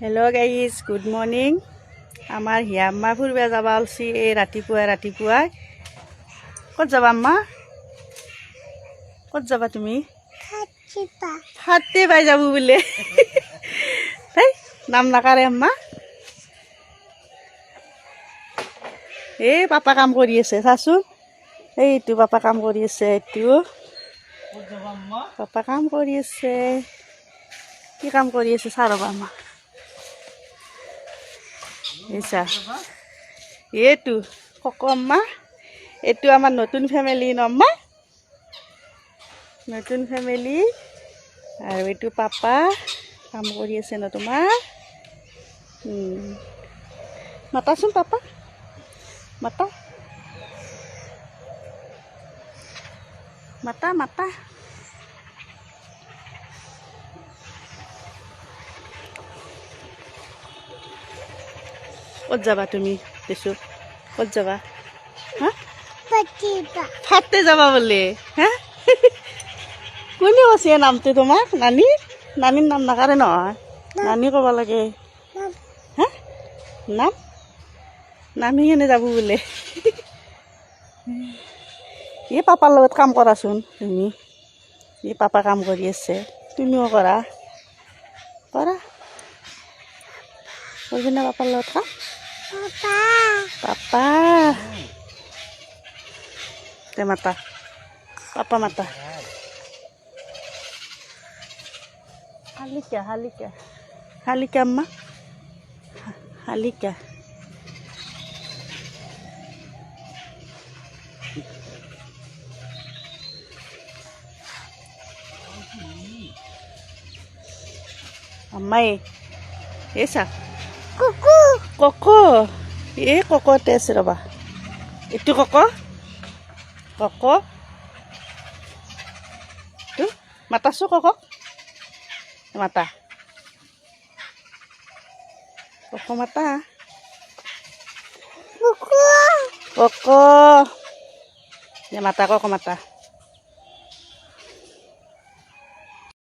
Hello' guys, good morning. আমাৰ হিয়াম্মা ফুৰিব যাব ওলছি এই ৰাতিপুৱাই। ক'ত যাবা আম্মা? ক'ত যাবা তুমি? ফাটি পাই যাব বোলে। এই নাম নাকাৰে আম্মা। এই পাপা কাম কৰি আছে, চাচোন। এইটো পাপা কাম কৰি আছে, এইটো পাপা কাম কৰি আছে। কি কাম কৰি আছে চা ৰ'বা আম্মা। এইছা এইটো কক আম্মা, এইটো আমাৰ নতুন ফেমিলি ন আম্মা, নতুন ফেমিলি। আৰু এইটো পাপা কাম কৰি আছে ন তোমাৰ। মাতাচোন পাপা, মাতা মাতা মাতা। ক'ত যাবা তুমি দেছো? ক'ত যাবা? হা ফাটতে যাবা বোলে। হা কোনে কৈছে নামটো তোমাক? নানীৰ নাম নাকাৰে নহয়, নানী ক'ব লাগে। হা নাম সিখনে যাব বোলে। এই পাপাৰ লগত কাম কৰাচোন তুমি। এই পাপা কাম কৰি আছে, তুমিও কৰা কৰিবি না পাপাৰ লগত কাম? পাপা তে মাতা, পাপা মাতা। শালিকা আম্মা, শালিকা। আম্মাই এইছা কক এই ককতে আছে ৰ'বা। এইটো কক মাতাছো, কক মাতা, কক মাতা, কক মাতা, কক মাতা।